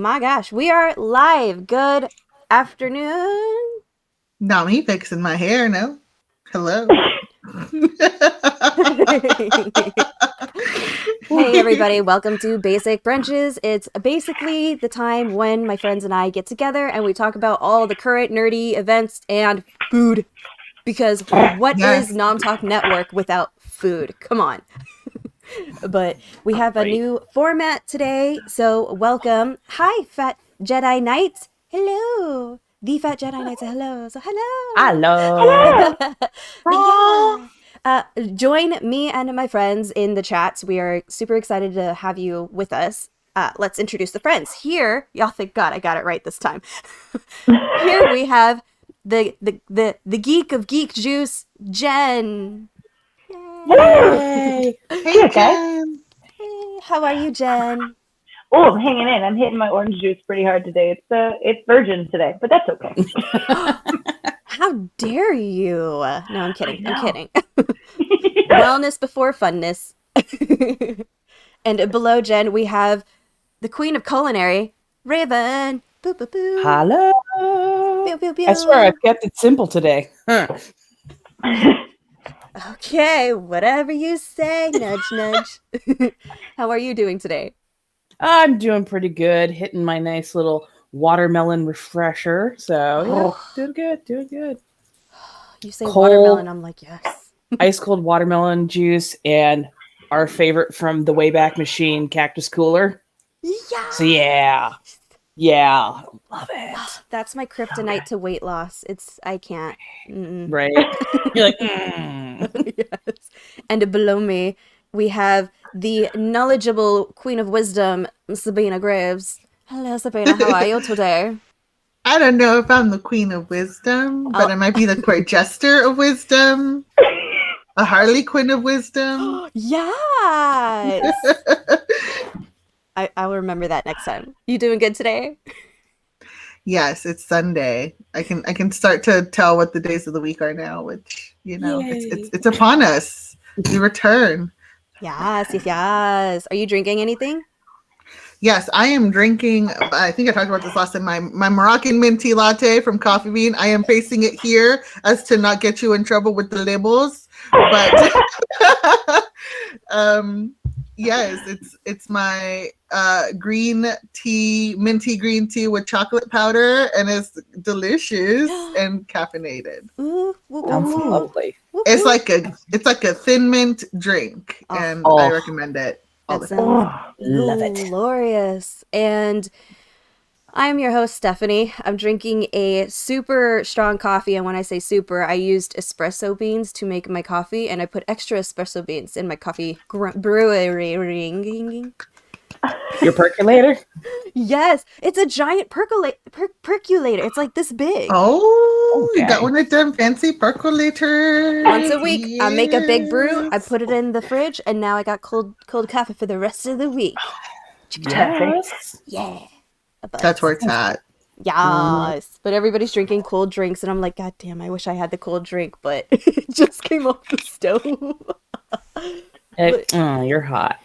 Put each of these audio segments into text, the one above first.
my gosh, we are live. Good afternoon. Not me fixing my hair, no. Hello. Hey everybody, welcome to Basic Brunches. It's basically the time when my friends and I get together and we talk about all the current nerdy events and food. Because what is Nom Talk Network without food? Come on. But we have a new format today, so welcome. Hi, Fat Jedi Knights. Hello. The Fat Jedi Knights. Hello. So hello. Yeah. Join me and my friends in the chats. We are super excited to have you with us. Let's introduce the friends. Here, y'all think, God, I got it right this time. Here we have the geek of geek juice, Jen. Yay! Hey, Jen. Hey, how are you, Jen? Oh, I'm hanging in. I'm hitting my orange juice pretty hard today. It's virgin today, but that's okay. How dare you? No, I'm kidding. I'm kidding. Wellness before funness. And below Jen, we have the queen of culinary, Raven. Boo, boo, boo. Hello. Pew, pew, pew. I swear I've kept it simple today. Okay, whatever you say, nudge, nudge. How are you doing today? I'm doing pretty good, hitting my nice little watermelon refresher. So, doing good. You say watermelon, I'm like, yes. Ice cold watermelon juice and our favorite from the Wayback Machine, Cactus Cooler. Yeah. So yeah, love it. That's my kryptonite to weight loss. I can't. Mm-mm. Right? You're like, Yes. And below me, we have the knowledgeable queen of wisdom, Sabina Graves. Hello, Sabina. How are you today? I don't know if I'm the queen of wisdom, but I might be the court jester of wisdom. A Harley Quinn of wisdom. Yes. I will remember that next time. You doing good today? Yes, it's Sunday. I can start to tell what the days of the week are now, which it's upon us. We return. Yes. Are you drinking anything? Yes, I am drinking. I think I talked about this last time. My Moroccan mint tea latte from Coffee Bean. I am pasting it here as to not get you in trouble with the labels. But yes, it's my green tea, minty green tea with chocolate powder, and it's delicious and caffeinated. Ooh, sounds lovely. It's like a thin mint drink, and I recommend it. That sounds love it. glorious. And I'm your host, Stephanie. I'm drinking a super strong coffee. And when I say super, I used espresso beans to make my coffee. And I put extra espresso beans in my coffee brewery. Your percolator? Yes. It's a giant percolator. It's like this big. Oh, okay. You got one of them fancy percolators. Once a week, I make a big brew. I put it in the fridge. And now I got cold coffee for the rest of the week. Yes. Yeah. That's where it's at. Yes. But everybody's drinking cold drinks, and I'm like, God damn, I wish I had the cold drink, but it just came off the stove. You're hot.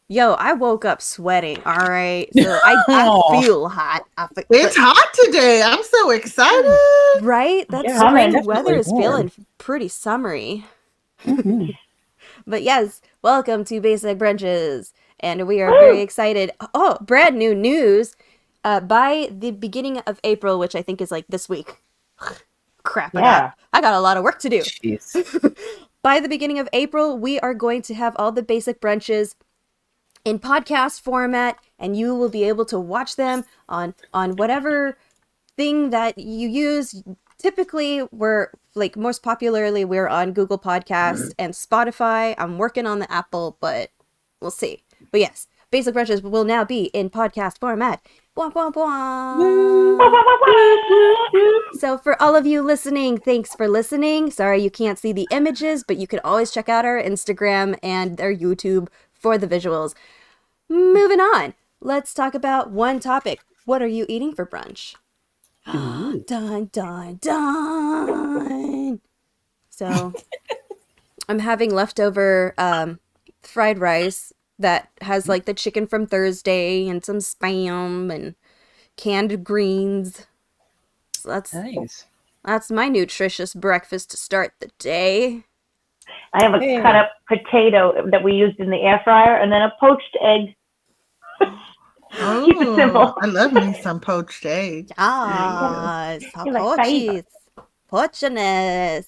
Yo, I woke up sweating, all right? So I feel hot. It's hot today. I'm so excited. Right? That spring weather is feeling pretty summery. Mm-hmm. But yes, welcome to Basic Brunches. And we are very excited. Oh, brand new news. By the beginning of April, which I think is like this week. Crap, I got a lot of work to do. Jeez. By the beginning of April, we are going to have all the Basic Brunches in podcast format, and you will be able to watch them on whatever thing that you use. Typically, most popularly, we're on Google Podcasts and Spotify. I'm working on the Apple, but we'll see. But yes, Basic Brunches will now be in podcast format. Bwah, bwah, bwah. So for all of you listening, thanks for listening. Sorry you can't see the images, but you can always check out our Instagram and our YouTube for the visuals. Moving on. Let's talk about one topic. What are you eating for brunch? Dun, dun, dun. So I'm having leftover fried rice that has like the chicken from Thursday and some Spam and canned greens. So Nice. that's my nutritious breakfast to start the day. I have a Hey. cut up potato that we used in the air fryer, and then a poached egg. Keep it simple. I love me some poached egg. Yes, You like poachies, poachiness.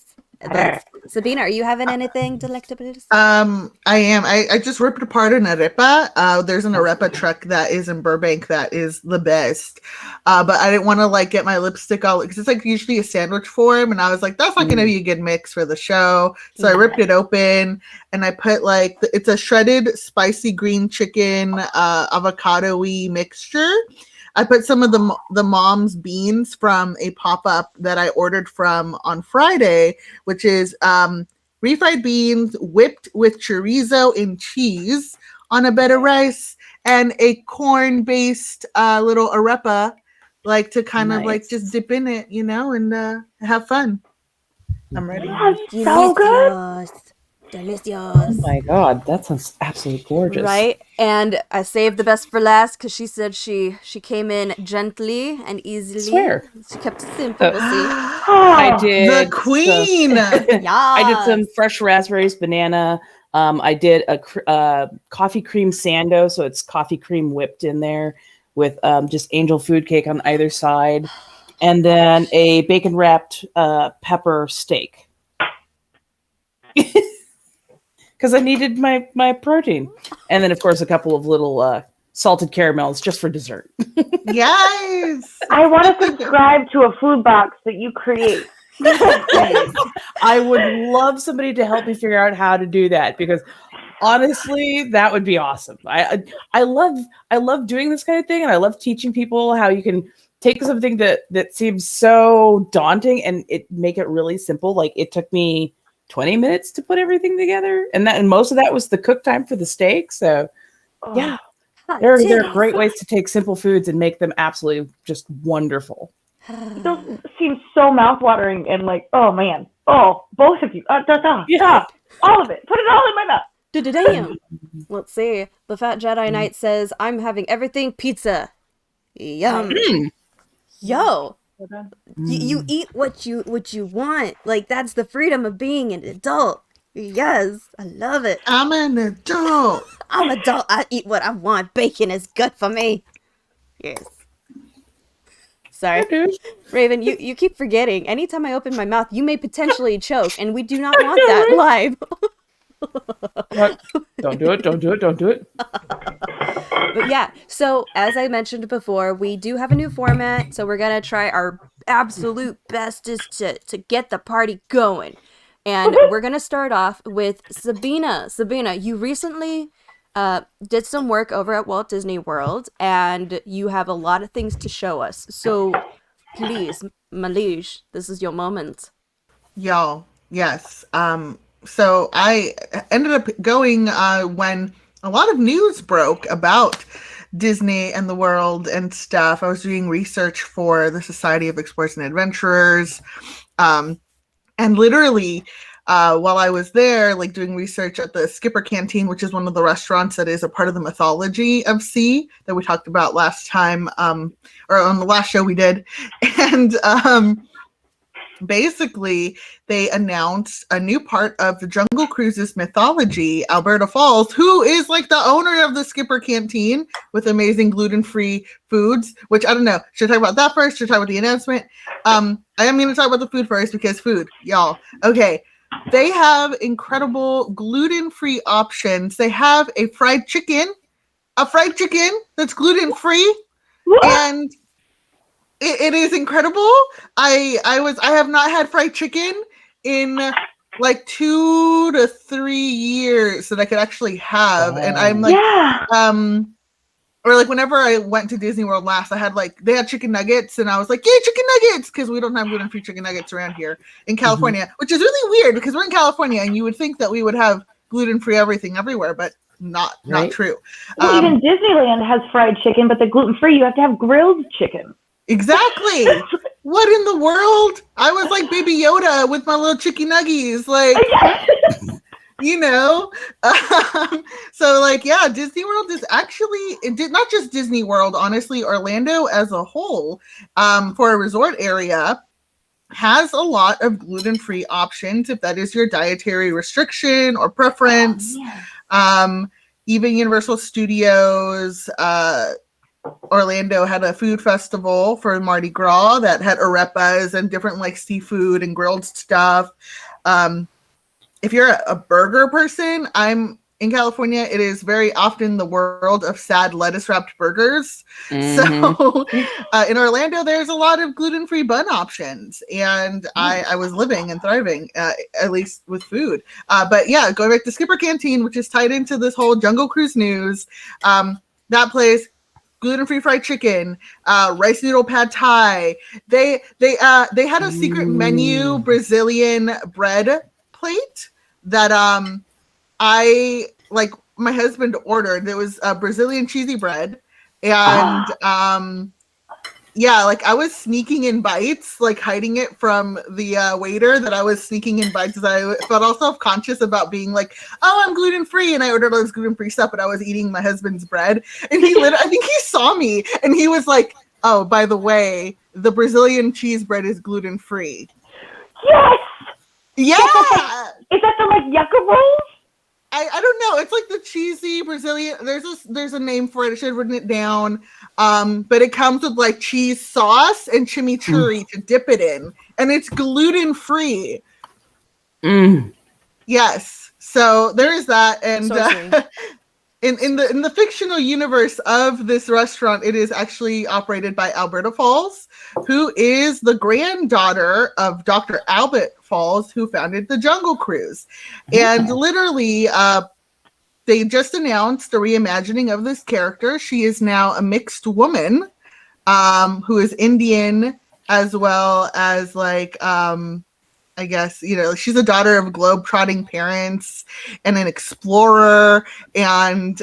Sabina, are you having anything delectable? I am. I just ripped apart an arepa. There's an arepa truck that is in Burbank that is the best. But I didn't want to like get my lipstick all because it's like usually a sandwich form, and I was like, that's not going to be a good mix for the show. So I ripped it open and I put like it's a shredded spicy green chicken avocado-y mixture. I put some of the mom's beans from a pop-up that I ordered from on Friday, which is refried beans whipped with chorizo and cheese on a bed of rice and a corn-based little arepa, like to kind of like just dip in it, you know, and have fun. I'm ready. That's so good. Delicious. Oh my god, that sounds absolutely gorgeous. Right? And I saved the best for last because she said she came in gently and easily. Swear. She kept it simple. We'll see. I did The queen. I did some fresh raspberries, banana. I did a coffee cream sando, so it's coffee cream whipped in there with just angel food cake on either side, and then a bacon wrapped pepper steak. Because I needed my protein, and then of course a couple of little salted caramels just for dessert. Yes. I want to subscribe to a food box that you create. I would love somebody to help me figure out how to do that because honestly, that would be awesome. I love doing this kind of thing, and I love teaching people how you can take something that seems so daunting and make it really simple. Like it took me 20 minutes to put everything together, and most of that was the cook time for the steak. So yeah, there are great ways to take simple foods and make them absolutely just wonderful. Those seem so mouthwatering and like, oh man, oh, both of you, Yeah, all of it, put it all in my mouth. Damn. Let's see. The Fat Jedi Knight says, "I'm having everything pizza." Yum. Yo. You eat what you want. Like that's the freedom of being an adult. Yes, I love it. I'm an adult. I'm an adult. I eat what I want. Bacon is good for me. Yes. Sorry, Raven. You keep forgetting. Anytime I open my mouth, you may potentially choke, and we do not want that live. Don't do it. Don't do it. Don't do it. But yeah, so as I mentioned before, we do have a new format, so we're gonna try our absolute bestest to get the party going. And we're gonna start off with Sabina. Sabina, you recently did some work over at Walt Disney World, and you have a lot of things to show us. So please, Malish, this is your moment. Y'all, yes. So I ended up going when a lot of news broke about Disney and the world and stuff. I was doing research for the Society of Explorers and Adventurers. And literally, while I was there, like doing research at the Skipper Canteen, which is one of the restaurants that is a part of the mythology of sea that we talked about last time, or on the last show we did. And basically, they announced a new part of the Jungle Cruises mythology, Alberta Falls, who is like the owner of the Skipper Canteen with amazing gluten-free foods, which I don't know. Should I talk about that first? Should I talk about the announcement? I am going to talk about the food first because food, y'all. Okay. They have incredible gluten-free options. They have a fried chicken that's gluten-free, and it is incredible. I have not had fried chicken in like 2 to 3 years that I could actually have, and I'm like, or like whenever I went to Disney World last, I had like they had chicken nuggets, and I was like, yay, chicken nuggets, because we don't have gluten-free chicken nuggets around here in California, which is really weird because we're in California, and you would think that we would have gluten-free everything everywhere, but not true. Well, even Disneyland has fried chicken, but the gluten-free you have to have grilled chicken. Exactly. What in the world? I was like Baby Yoda with my little chicken nuggies, like. you know. So like, yeah, Disney World is actually, it did not just Disney World, honestly, Orlando as a whole, for a resort area, has a lot of gluten-free options if that is your dietary restriction or preference. Even Universal Studios, Orlando had a food festival for Mardi Gras that had arepas and different like seafood and grilled stuff. If you're a burger person, I'm in California, it is very often the world of sad lettuce wrapped burgers. So in Orlando, there's a lot of gluten-free bun options. And I was living and thriving, at least with food. But yeah, going back to Skipper Canteen, which is tied into this whole Jungle Cruise news, that place, gluten-free fried chicken, rice noodle pad thai. They had a secret menu Brazilian bread plate that I like my husband ordered. There was Brazilian cheesy bread, and yeah, like I was sneaking in bites, like hiding it from the waiter that I was sneaking in bites, as I felt all self-conscious about being like, oh, I'm gluten-free, and I ordered all this gluten-free stuff, but I was eating my husband's bread, and I think he saw me, and he was like, oh, by the way, the Brazilian cheese bread is gluten-free. Yes! Yeah! Is that the like yucca rolls? I don't know. It's like the cheesy Brazilian. There's a name for it. I should have written it down. But it comes with like cheese sauce and chimichurri to dip it in, and it's gluten free. Yes. So there is that, and in the fictional universe of this restaurant, it is actually operated by Alberta Falls, who is the granddaughter of Dr. Albert Falls, who founded the Jungle Cruise. And literally, they just announced a reimagining of this character. She is now a mixed woman, who is Indian, as well as like I guess, you know, she's a daughter of globe-trotting parents and an explorer. And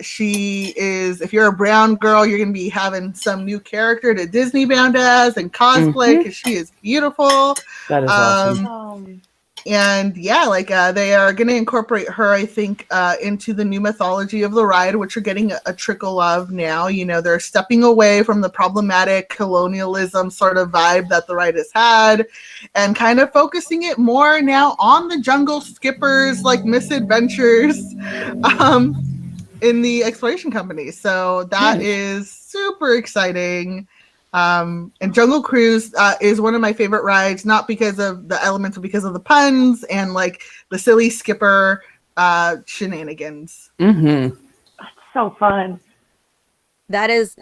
she is, if you're a brown girl, you're going to be having some new character to Disney bound as and cosplay because she is beautiful. That is awesome. And yeah, like they are going to incorporate her, I think, into the new mythology of the ride, which we're getting a trickle of now. You know, they're stepping away from the problematic colonialism sort of vibe that the ride has had and kind of focusing it more now on the jungle skippers, like misadventures in the exploration company. So that is super exciting. And Jungle Cruise is one of my favorite rides, not because of the elements, but because of the puns and like the silly skipper shenanigans. So fun. That is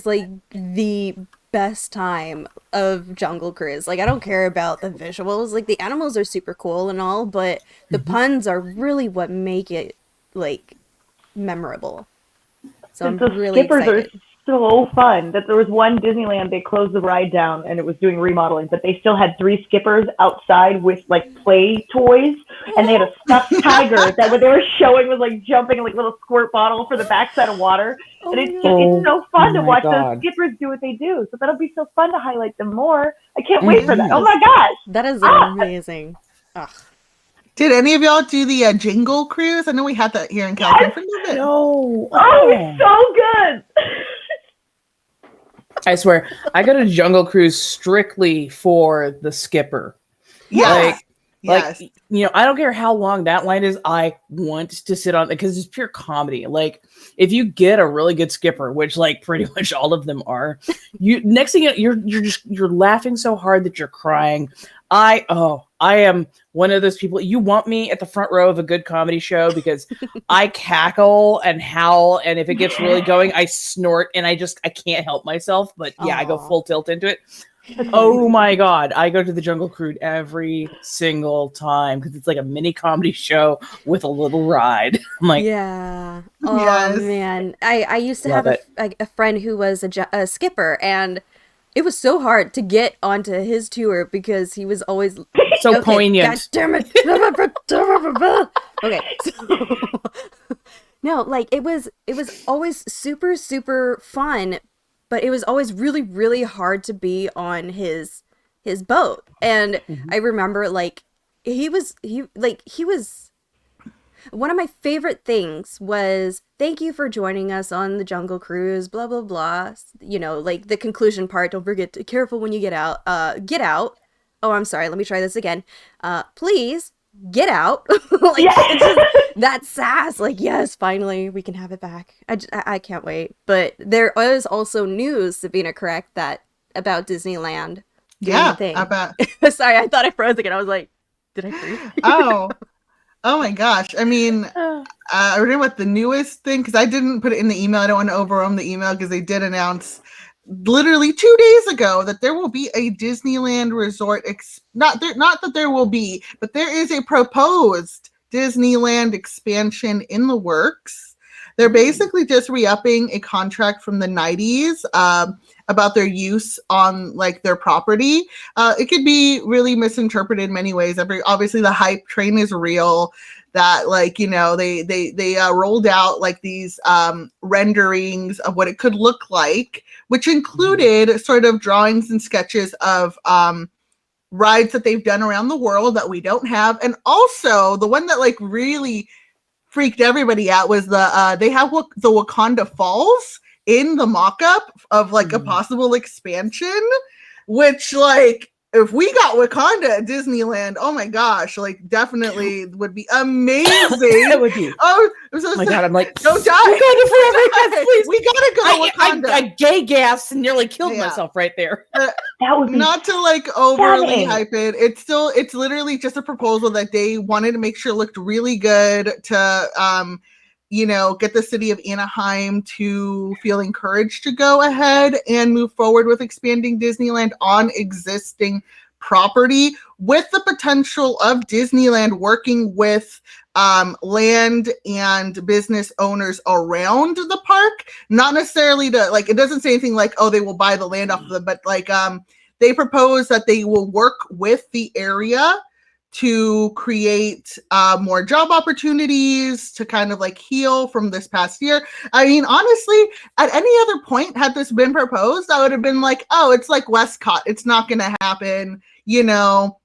like the best time of Jungle Cruise. Like, I don't care about the visuals. Like, the animals are super cool and all, but the puns are really what make it like memorable. So I'm really excited. So fun that there was one Disneyland, they closed the ride down and it was doing remodeling, but they still had 3 skippers outside with like play toys, and they had a stuffed tiger that what they were showing was like jumping in like a little squirt bottle for the backside of water. And it's so fun to watch those skippers do what they do. So that'll be so fun to highlight them more. I can't wait for that. Oh my gosh. That is amazing. Ugh. Did any of y'all do the Jingle Cruise? I know we had that here in California for a little bit. No. Oh, it's so good. I swear, I got a Jungle Cruise strictly for the skipper. Yes. Like, you know, I don't care how long that line is. I want to sit on it because it's pure comedy. Like, if you get a really good skipper, which like pretty much all of them are, next thing you're laughing so hard that you're crying. I am one of those people. You want me at the front row of a good comedy show because I cackle and howl, and if it gets really going, I snort and I can't help myself. But yeah, I go full tilt into it. Oh my God. I go to the Jungle Cruise every single time because it's like a mini comedy show with a little ride. I'm like, yeah. Oh man. I used to have a friend who was a skipper, and it was so hard to get onto his tour because he was always so poignant. God damn it. Okay. So, no, like it was always super, super fun, but it was always really, really hard to be on his boat. And I remember like he was One of my favorite things was thank you for joining us on the Jungle Cruise, blah, blah, blah. You know, like the conclusion part. Don't forget to careful when you get out. Get out. Oh, I'm sorry. Let me try this again. Please get out. Like, it's just that sass. Like, yes, finally we can have it back. I can't wait. But there is also news, Sabina, correct, that about Disneyland doing Yeah, the thing. I bet. Sorry, I thought I froze again. I was like, did I freeze? Oh my gosh. I mean, I read about the newest thing because I didn't put it in the email. I don't want to overwhelm the email because they did announce literally 2 days ago that there will be a Disneyland resort. Not that there will be, but there is a proposed Disneyland expansion in the works. They're basically just re-upping a contract from the 90s about their use on like their property. It could be really misinterpreted in many ways. Obviously the hype train is real. That like, you know, they rolled out like these renderings of what it could look like, which included sort of drawings and sketches of rides that they've done around the world that we don't have. And also the one that like really freaked everybody out was they have the Wakanda Falls in the mock-up of like a possible expansion, which like if we got Wakanda at Disneyland, oh my gosh, like definitely would be amazing. That would be. Oh, I'm so my God, I'm like, don't die. Wakanda forever, yes, please. We gotta go Wakanda. I gay gasped and nearly killed myself right there. That would be not to like overly stunning. hype it. It's literally just a proposal that they wanted to make sure looked really good to you know, get the city of Anaheim to feel encouraged to go ahead and move forward with expanding Disneyland on existing property, with the potential of Disneyland working with land and business owners around the park. Not necessarily to like, it doesn't say anything like, oh, they will buy the land off of them, but like they propose that they will work with the area to create more job opportunities, to kind of like heal from this past year. I mean, honestly, at any other point, had this been proposed, I would have been like, oh, it's like Westcott. It's not going to happen, you know,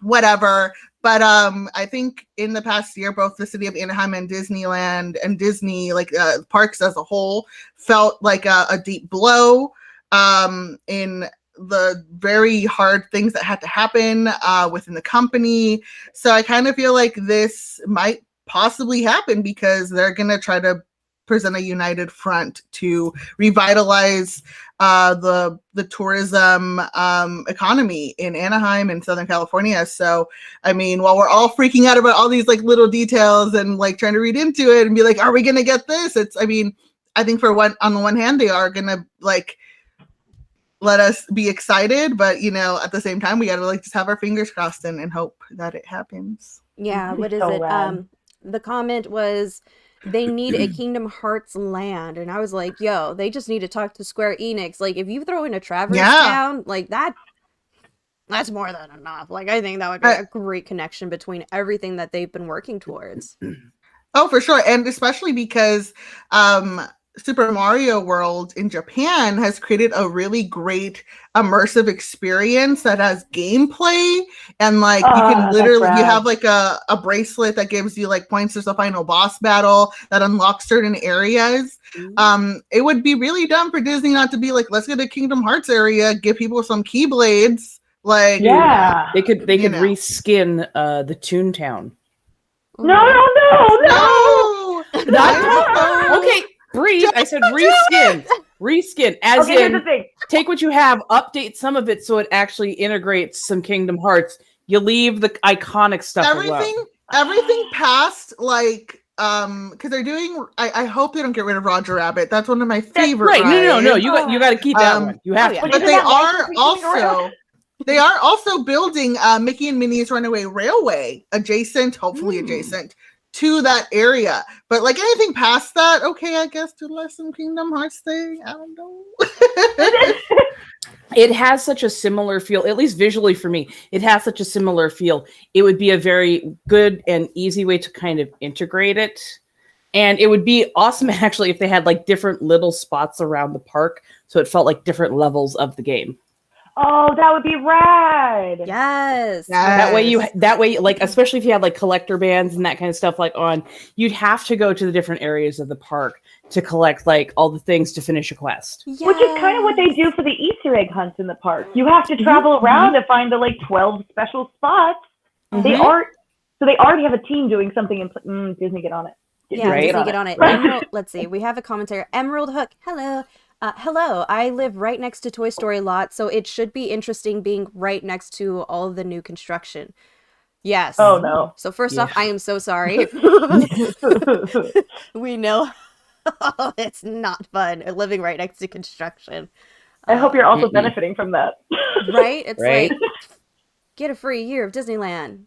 whatever. But I think in the past year, both the city of Anaheim and Disneyland and Disney, like parks as a whole, felt like a deep blow in the very hard things that had to happen within the company. So I kind of feel like this might possibly happen because they're going to try to present a united front to revitalize the tourism economy in Anaheim and Southern California. So, I mean, while we're all freaking out about all these like little details and like trying to read into it and be like, are we going to get this? I think on the one hand, they are going to like let us be excited, but you know, at the same time, we gotta like just have our fingers crossed and hope that it happens. Yeah, what is so it? rad. The comment was they need a Kingdom Hearts land, and I was like, yo, they just need to talk to Square Enix. Like, if you throw in a Traverse Town, like that's more than enough. Like, I think that would be a great connection between everything that they've been working towards. Oh, for sure, and especially because Super Mario World in Japan has created a really great immersive experience that has gameplay, and like you can literally, you have like a bracelet that gives you like points to the final boss battle that unlocks certain areas. It would be really dumb for Disney not to be like, let's get a Kingdom Hearts area, give people some Keyblades. Like, yeah, they could reskin the Toontown. No. Okay. Breathe. I said reskin. As in, take what you have, update some of it so it actually integrates some Kingdom Hearts. You leave the iconic stuff alone. Everything past like because they're doing. I hope they don't get rid of Roger Rabbit. That's one of my favorite. Right? No. You got to keep that one. You have to. But they are also building Mickey and Minnie's Runaway Railway hopefully adjacent to that area. But like anything past that, okay, I guess to let some Kingdom Hearts thing. I don't know. It has such a similar feel, at least visually for me. It has such a similar feel. It would be a very good and easy way to kind of integrate it. And it would be awesome actually if they had like different little spots around the park so it felt like different levels of the game. Oh, that would be rad. Yes. That way, like, especially if you had like collector bands and that kind of stuff like on, you'd have to go to the different areas of the park to collect like all the things to finish a quest. Yes. Which is kind of what they do for the Easter egg hunts in the park. You have to travel around to find the like 12 special spots. They already have a team doing something in Disney, get on it. Disney, get on it. Emerald, let's see. We have a commentary. Emerald Hook. Hello. Hello. I live right next to Toy Story lot, so it should be interesting being right next to all the new construction. Yes. Oh no. So first off, I am so sorry. We know it's not fun living right next to construction. I hope you're also benefiting from that. Right? It's like, get a free year of Disneyland.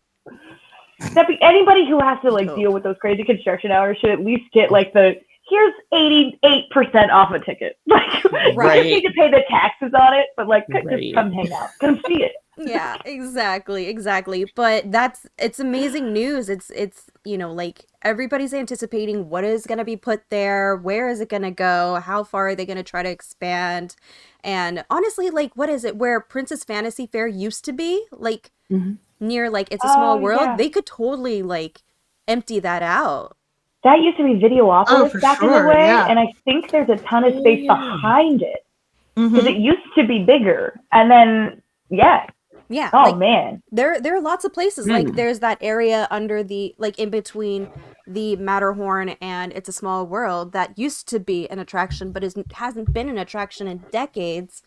Anybody who has to like deal with those crazy construction hours should at least get like here's 88% off a ticket. Like, you need to pay the taxes on it, but like, just come hang out, come see it. Yeah, exactly. But it's amazing news. It's like everybody's anticipating what is going to be put there, where is it going to go, how far are they going to try to expand, and honestly, like, what is it where Princess Fantasy Fair used to be, like near like It's a Small World? They could totally like empty that out. That used to be Videopolis back in the way, and I think there's a ton of space behind it because it used to be bigger, and then oh like, man, there are lots of places like there's that area under the like in between the Matterhorn and It's a Small World that used to be an attraction, but hasn't been an attraction in decades.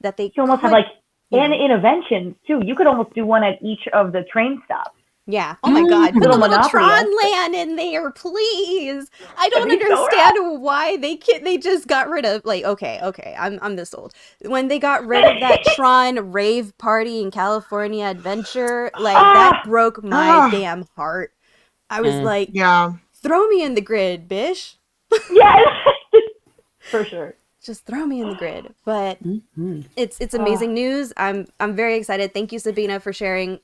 That they almost have like interventions too. You could almost do one at each of the train stops. Yeah. Oh my God. Put a little Tron land in there, please. I don't understand why they just got rid of like, okay. I'm this old. When they got rid of that Tron rave party in California Adventure, like that broke my damn heart. I was like, throw me in the grid, bish. Yeah. For sure. Just throw me in the grid. But it's amazing news. I'm very excited. Thank you, Sabina, for sharing.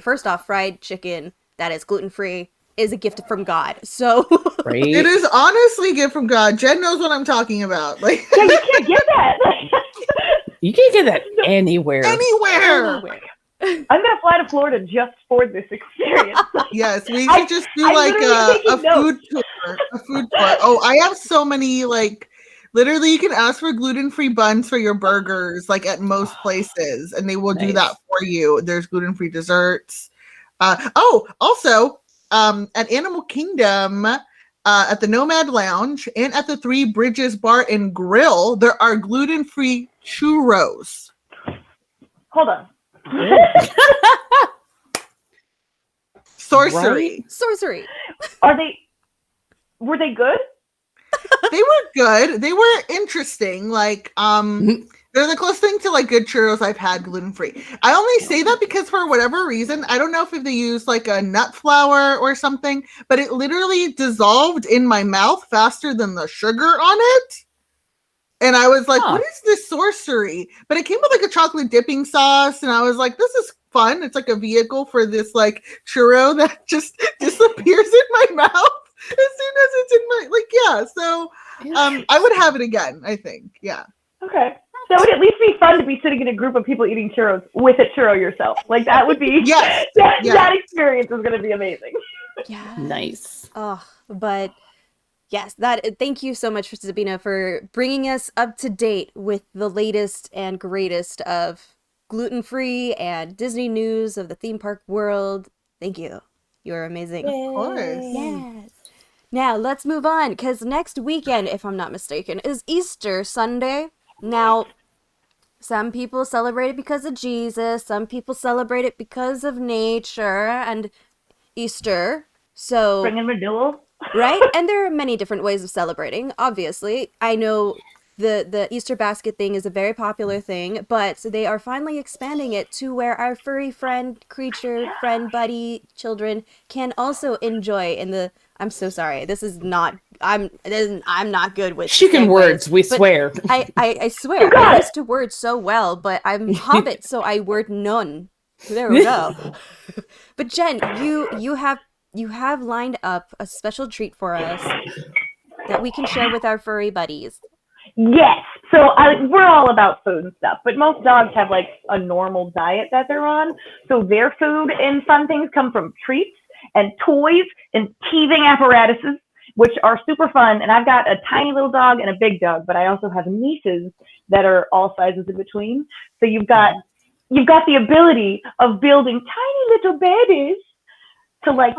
First off, fried chicken that is gluten-free is a gift from God. So it is honestly a gift from God. Jen knows what I'm talking about. Like, you can't get that. You can't get that anywhere. Anywhere. I'm gonna fly to Florida just for this experience. Yes, we should just do like a food tour. A food tour. Oh, I have so many like. Literally, you can ask for gluten-free buns for your burgers, like at most places, and they will do that for you. There's gluten-free desserts. Also, at Animal Kingdom, at the Nomad Lounge, and at the Three Bridges Bar and Grill, there are gluten-free churros. Hold on. Sorcery. Sorcery. Were they good? They were good. They were interesting. Like, they're the closest thing to like good churros I've had gluten-free. I only say that because for whatever reason, I don't know if they use like a nut flour or something, but it literally dissolved in my mouth faster than the sugar on it. And I was like, what is this sorcery? But it came with like a chocolate dipping sauce. And I was like, this is fun. It's like a vehicle for this like churro that just disappears in my mouth. As soon as it's in my so I would have it again, I think. Yeah. Okay. That would at least be fun to be sitting in a group of people eating churros with a churro yourself. Like that would be that experience is gonna be amazing. Yeah. Nice. Oh, but yes, thank you so much for Sabina for bringing us up to date with the latest and greatest of gluten-free and Disney news of the theme park world. Thank you. You're amazing. Of course. Yes. Now, let's move on, because next weekend, if I'm not mistaken, is Easter Sunday. Now, some people celebrate it because of Jesus, some people celebrate it because of nature and Easter. So, Spring and renewal. Right? And there are many different ways of celebrating, obviously. I know the Easter basket thing is a very popular thing, but they are finally expanding it to where our furry friend, creature, friend, buddy, children can also enjoy in the... I'm so sorry. I'm not good with chicken words, we swear. I swear. I used to word so well, but I'm Hobbit, so I word none. There we go. But Jen, you have lined up a special treat for us that we can share with our furry buddies. Yes. So we're all about food and stuff, but most dogs have like a normal diet that they're on. So their food and fun things come from treats and toys and teething apparatuses, which are super fun. And I've got a tiny little dog and a big dog, but I also have nieces that are all sizes in between. So you've got the ability of building tiny little babies to like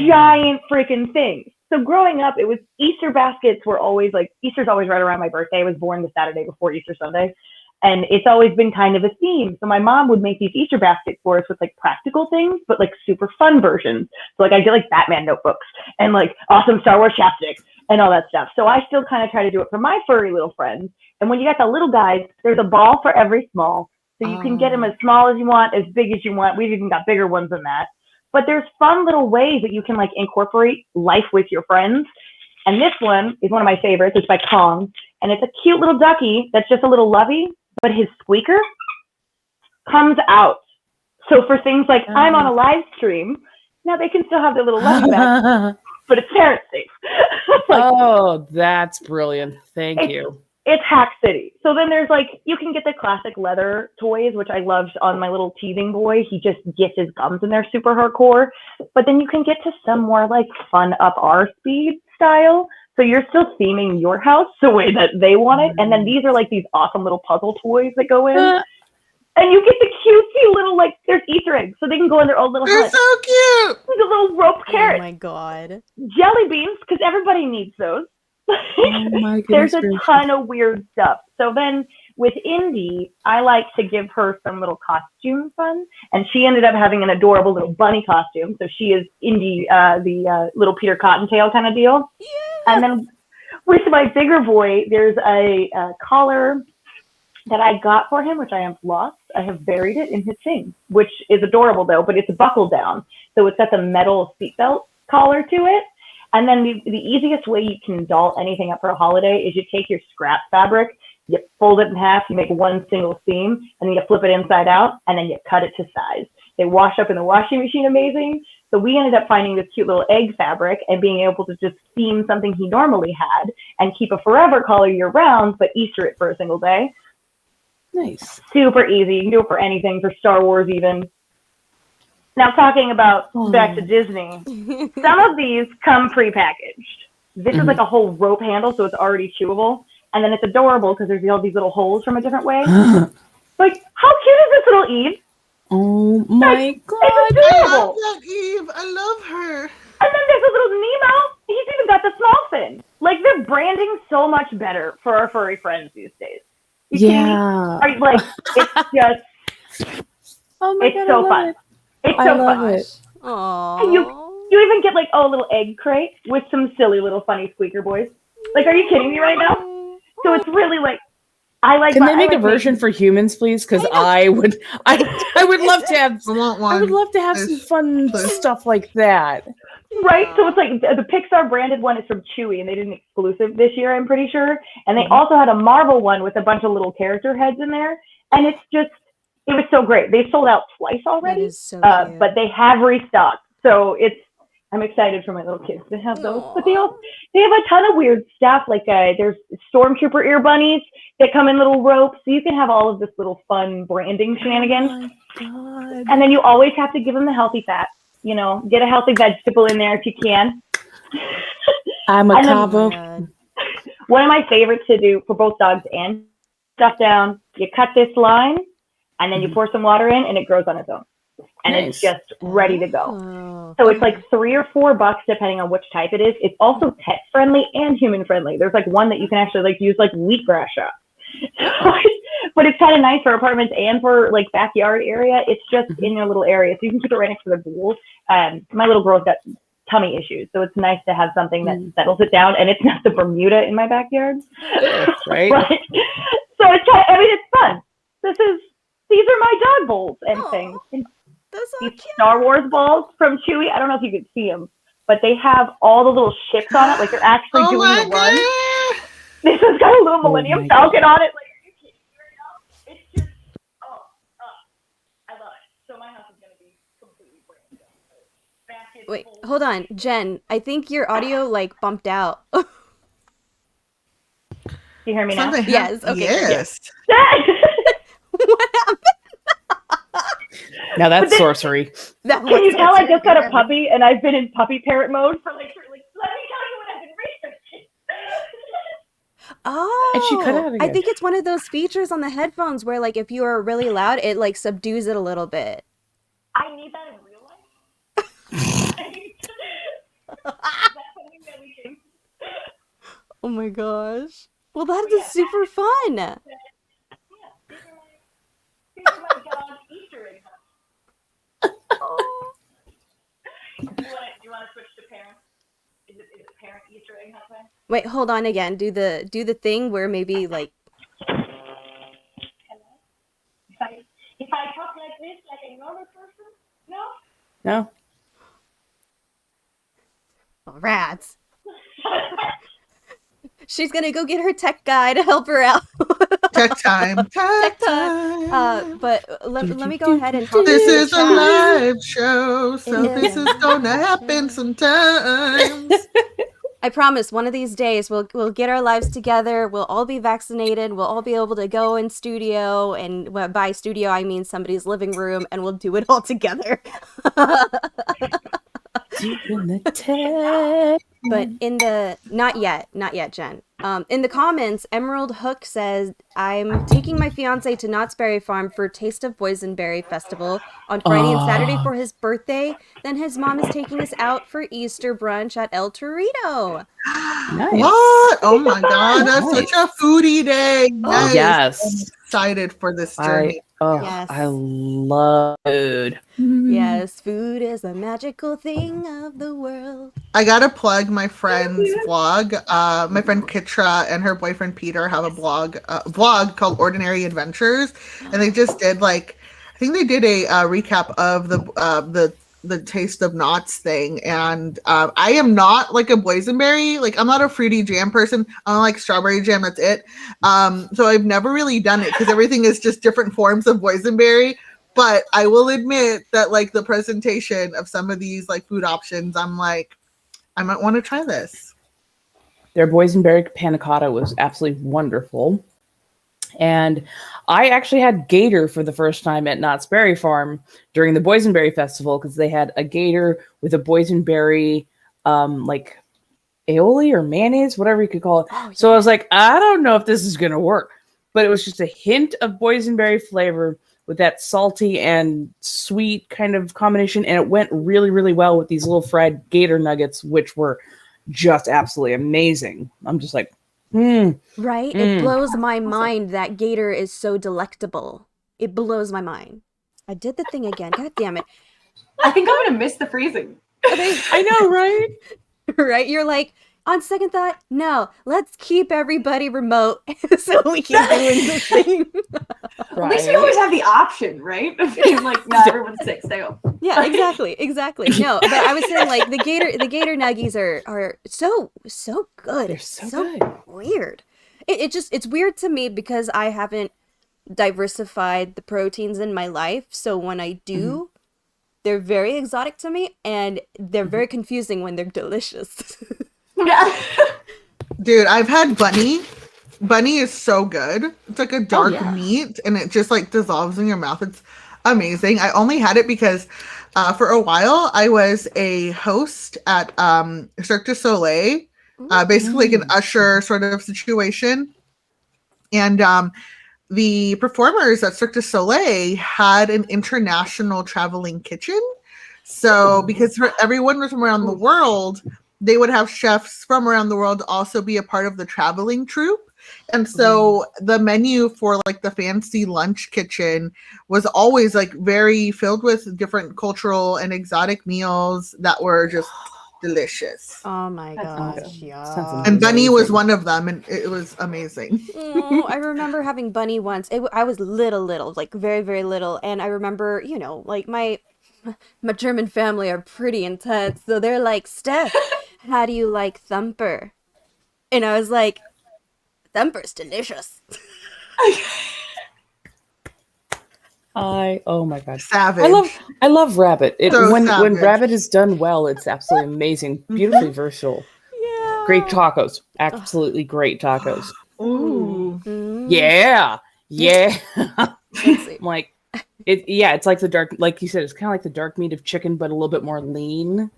giant freaking things. So growing up, it was Easter baskets were always like, Easter's always right around my birthday. I was born the Saturday before Easter Sunday. And it's always been kind of a theme. So my mom would make these Easter baskets for us with like practical things, but like super fun versions. So like I did like Batman notebooks and like awesome Star Wars chapstick and all that stuff. So I still kind of try to do it for my furry little friends. And when you got the little guys, there's a ball for every small. So you can get them as small as you want, as big as you want. We've even got bigger ones than that. But there's fun little ways that you can like incorporate life with your friends. And this one is one of my favorites. It's by Kong. And it's a cute little ducky that's just a little lovey, but his squeaker comes out. So for things like I'm on a live stream, now they can still have their little lovey back, but it's parent safe. Like, that's brilliant. Thank you. It's Hack City. So then there's like, you can get the classic leather toys, which I loved on my little teething boy. He just gets his gums and they're super hardcore. But then you can get to some more like fun up our speed style. So you're still theming your house the way that they want it. And then these are like these awesome little puzzle toys that go in. And you get the cutesy little, like, there's Easter eggs. So they can go in their own little They're hut. so cute. The little rope carrots. Oh my god. Jelly beans, because everybody needs those. Oh my There's a goodness. ton of weird stuff. So then with Indy, I like to give her some little costume fun. And she ended up having an adorable little bunny costume. So she is Indy, the little Peter Cottontail kind of deal. Yeah. And then with my bigger boy, there's a collar that I got for him, which I have lost. I have buried it in his thing, which is adorable though, but it's a buckle down. So it's got the metal seatbelt collar to it. And then the easiest way you can doll anything up for a holiday is you take your scrap fabric, you fold it in half, you make one single seam, and then you flip it inside out, and then you cut it to size. They wash up in the washing machine amazing. So we ended up finding this cute little egg fabric and being able to just seam something he normally had and keep a forever collar year round, but Easter it for a single day. Nice. Super easy. You can do it for anything, for Star Wars even. Now talking about back to Disney, some of these come prepackaged. This is like a whole rope handle, so it's already chewable. And then it's adorable because there's all these little holes from a different way. Like, how cute is this little Eve? Oh my god. It's I adorable. love that Eve. I love her. And then there's a little Nemo. He's even got the small fin. Like, they're branding so much better for our furry friends these days. You kidding me? Are you, like, it's just, Oh my it's god, so I love fun. it. It's I so love fun. it. Aww. And you even get like, a little egg crate with some silly little funny squeaker boys. Like, are you kidding me right now? So it's really like, I like. Can they make a version for humans, please? Because I would love to have. I want one. I would love to have some fun stuff like that. Right, so it's like the Pixar branded one is from Chewy, and they did an exclusive this year, I'm pretty sure. And they also had a Marvel one with a bunch of little character heads in there, and it was so great. They sold out twice already, That is so cute. but they have restocked. So I'm excited for my little kids to have those. Aww. But they have a ton of weird stuff. Like there's Stormtrooper ear bunnies that come in little ropes, so you can have all of this little fun branding shenanigans. Oh my god. And then you always have to give them the healthy fat. You know, get a healthy vegetable in there if you can. I'm a And then- Oh cabo. my god. One of my favorites to do for both dogs and stuff down, you cut this line and then you pour some water in and it grows on its own. And it's Nice. just ready to go. Oh. So it's like $3 or $4 depending on which type it is. It's also pet friendly and human friendly. There's like one that you can actually like use like wheatgrass shots. But it's kind of nice for apartments and for like backyard area. It's just in your little area, so you can keep it right next to the pool. My little girl's got tummy issues, so it's nice to have something that settles it down, and it's not the Bermuda in my backyard. Right? Right? So it's fun. These are my dog bowls and things. And That's so these cute. Star Wars balls from Chewy. I don't know if you could see them, but they have all the little ships on it, like they're actually Oh doing my the run. god. This has got a little Millennium my Falcon on it. Like, are you kidding me right now? It's just, I love it. So my house is going to be completely brand new. Wait, hold on, Jen. I think your audio like bumped out. Do you hear me now? Something Yes, okay, yes. What happened? Now that's then- sorcery. That Can you was tell I just got a sorcery. puppy and I've been in puppy parent mode for like let me tell you what I've been researching. Oh, And she cut out I again. think it's one of those features on the headphones where, like, if you are really loud, it like subdues it a little bit. I need that in real life. Is that something that we can? Oh my gosh. Well, that is super fun. Yeah, these are my dog Easter egg hunts. Oh. Do you want to switch to parent? Is it parent Easter egg hunt time? Wait, hold on again. Do the thing where maybe like If I talk like this, like a normal person, no? No. oh, rats. She's gonna go get her tech guy to help her out. Tech time. Tech time. time. But let me go ahead and hop This into the is a chat. live show, so It this is is a gonna live happen show. sometimes. I promise one of these days we'll get our lives together. We'll all be vaccinated. We'll all be able to go in studio, and by studio I mean somebody's living room, and we'll do it all together. Doing the tech. But in the not yet, Jen. In the comments, Emerald Hook says, "I'm taking my fiance to Knott's Berry Farm for Taste of Boysenberry Festival on Friday and Saturday for his birthday. Then his mom is taking us out for Easter brunch at El Torito." Nice. What? Oh my god, that's Nice. such a foodie day. Oh, Yes. I'm Yes. excited for this journey. Yes. I love food. Yes, food is a magical thing of the world. I gotta plug my friend's vlog. My friend Kitra and her boyfriend Peter have a vlog called Ordinary Adventures, and they just did I think they did a recap of the Taste of Knots thing. And I am not like a boysenberry. Like, I'm not a fruity jam person. I don't like strawberry jam. That's it. So I've never really done it because everything is just different forms of boysenberry. But I will admit that the presentation of some of these food options, I'm like, I might want to try this. Their boysenberry panna cotta was absolutely wonderful. And I actually had gator for the first time at Knott's Berry Farm during the Boysenberry Festival because they had a gator with a boysenberry, aioli or mayonnaise, whatever you could call it. Oh, So I was like, I don't know if this is going to work. But it was just a hint of boysenberry flavor with that salty and sweet kind of combination. And it went really, really well with these little fried gator nuggets, which were just absolutely amazing. I'm just like, Right? It blows my mind that gator is so delectable. It blows my mind. I did the thing again. God damn it. I think I'm gonna miss the freezing. I know, right? Right? You're like, on second thought, no, let's keep everybody remote so we keep doing this thing. At least we always have the option, right? Of being like, no, everyone's sick, stay home. Yeah, exactly. No, but I was saying the gator nuggies are so good. They're so good. Weird. It's weird to me because I haven't diversified the proteins in my life. So when I do, they're very exotic to me, and they're very confusing when they're delicious. Yeah. Dude, I've had bunny. Bunny is so good. It's like a dark yeah. meat, and it just dissolves in your mouth. It's amazing. I only had it because for a while I was a host at Cirque du Soleil, basically like an usher sort of situation. And the performers at Cirque du Soleil had an international traveling kitchen. So because everyone was from around the world, they would have chefs from around the world also be a part of the traveling troupe. And so the menu for the fancy lunch kitchen was always very filled with different cultural and exotic meals that were just delicious. Oh my That's gosh, good. yeah. Sounds And bunny was amazing. one of them, and it was amazing. Oh, I remember having bunny once. I was little, very, very little. And I remember, my German family are pretty intense. So they're like, Steph, how do you like Thumper? And I was like, Thumper's delicious. Oh my god. Savage. I love rabbit. So when savage. rabbit is done well, it's absolutely amazing. Beautifully versatile. Yeah. Great tacos. Absolutely great tacos. Ooh. Yeah. Let's see. Like it's like the dark, like you said, it's kind of like the dark meat of chicken, but a little bit more lean.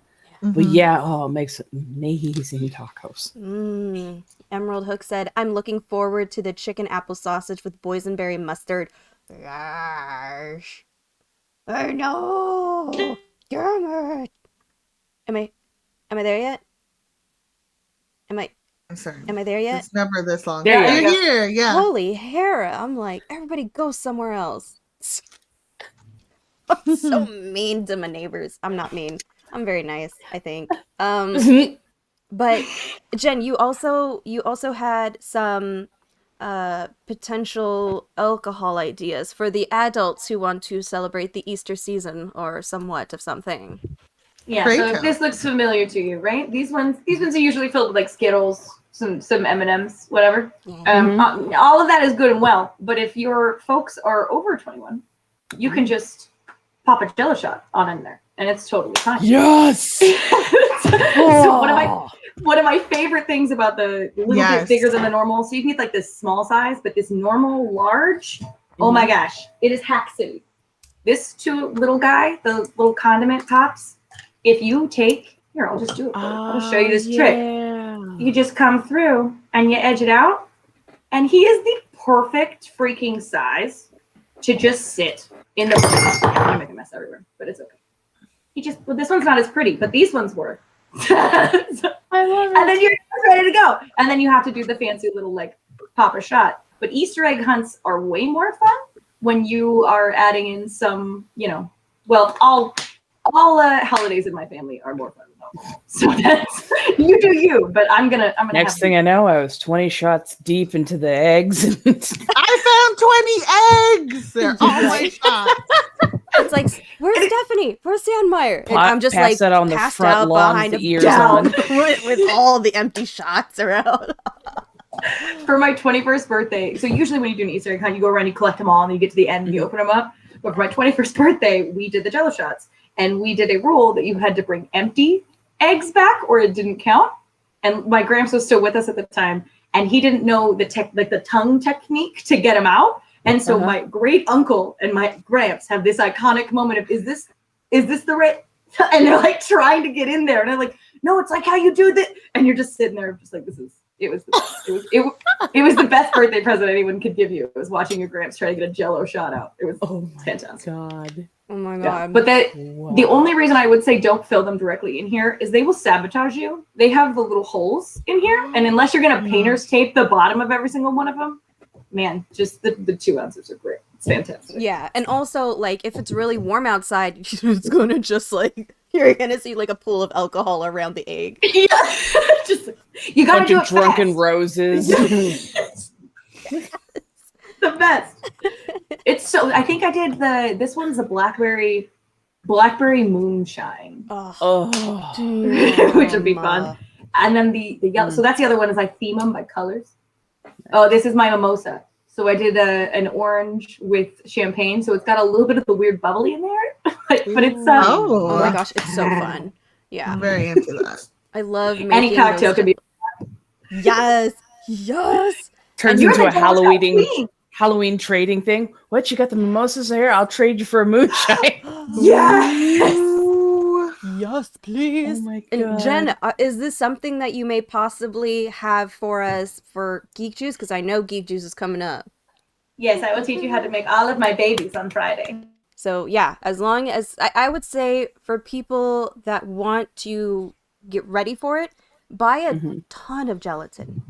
But yeah, it makes amazing tacos. Emerald Hook said, I'm looking forward to the chicken apple sausage with boysenberry mustard. Gosh. I know. Damn it. Am I there yet? I'm sorry. Am I there yet? It's never this long. There You're you go. here, yeah. Holy Hera. I'm like, everybody go somewhere else. I'm so mean to my neighbors. I'm not mean. I'm very nice, I think. But Jen, you also had some potential alcohol ideas for the adults who want to celebrate the Easter season or somewhat of something. Yeah, Great so if job. this looks familiar to you, right? These ones are usually filled with like Skittles, some M&Ms, whatever. All of that is good and well, but if your folks are over 21, you can just pop a Jell-O shot on in there, and it's totally fine. Yes. So one of my favorite things about the little bit bigger than the normal, so you can get like this small size, but this normal large, oh my gosh, it is hack city. This little guy, the little condiment tops, if you take, here, I'll just do it for you. I'll just show you this trick. You just come through and you edge it out, and he is the perfect freaking size to just sit in the, I'm gonna make a mess everywhere, but it's okay. Well, this one's not as pretty, but these ones were. I love it. And then you're ready to go. And then you have to do the fancy little like pop a shot. But Easter egg hunts are way more fun when you are adding in some, well, all holidays in my family are more fun than alcohol. So that's you do you, but I'm gonna Next thing I know, I was 20 shots deep into the eggs. I found 20 eggs. They're all my shots. It's like, where's Stephanie? Where's Sandmeyer? And I'm just like that on the passed front out lawn behind with a the ears down on. with all the empty shots around. For my 21st birthday, so usually when you do an Easter egg hunt, you go around, you collect them all, and you get to the end and you open them up. But for my 21st birthday, we did the Jell-O shots, and we did a rule that you had to bring empty eggs back or it didn't count. And my Gramps was still with us at the time, and he didn't know the tongue technique to get them out. And so my great uncle and my Gramps have this iconic moment of, is this the right? And they're like trying to get in there, and I'm like, no, it's like how you do that. And you're just sitting there, just like, it was the best. It was the best birthday present anyone could give you. It was watching your Gramps try to get a Jell-O shot out. It was fantastic. God. Oh my God. Yeah. But the only reason I would say don't fill them directly in here is they will sabotage you. They have the little holes in here, and unless you're gonna painter's tape the bottom of every single one of them, man, just the 2 ounces are great. It's fantastic. Yeah, and also, like, if it's really warm outside, it's gonna just, like, you're gonna see, like, a pool of alcohol around the egg. Yeah. Just, you gotta do it drunken fast. roses. The best. It's so, I think I did this one's a blackberry moonshine. Which would be fun. And then the yellow, so that's the other one is I theme them by colors. Oh, this is my mimosa. So I did an orange with champagne, so it's got a little bit of the weird bubbly in there. But it's oh my gosh, it's so fun. Yeah. I'm very into that. I love making any cocktail could be. Yes. Turns into a Halloween trading thing. What, you got the mimosas here? I'll trade you for a moonshine. Yes, please. Oh my God. And Jen, is this something that you may possibly have for us for Geek Juice? Because I know Geek Juice is coming up. Yes, I will teach you how to make all of my babies on Friday. So yeah, as long as I would say for people that want to get ready for it, buy a ton of gelatin.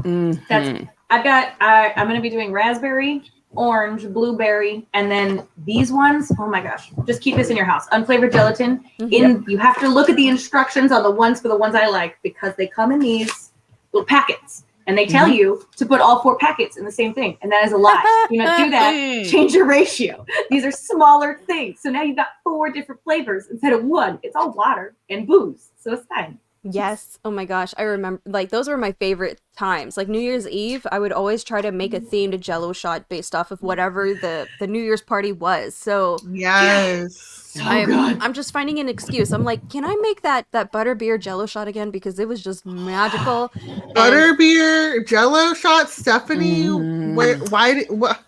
I'm going to be doing raspberry, orange, blueberry, and then these ones, oh my gosh, just keep this in your house. Unflavored gelatin. You have to look at the instructions on the ones for the ones I like, because they come in these little packets, and they tell you to put all 4 packets in the same thing, and that is a lie. Do not do that. Change your ratio. These are smaller things. So now you've got 4 different flavors instead of 1. It's all water and booze, so it's fine. Yes. Oh my gosh. I remember, like, those were my favorite times. Like New Year's Eve, I would always try to make a themed Jell-O shot based off of whatever the New Year's party was. So Yes. So good. I'm just finding an excuse. I'm like, can I make that butterbeer Jell-O shot again, because it was just magical. And Butterbeer, Jell-O shot, Stephanie. Where? Why? What?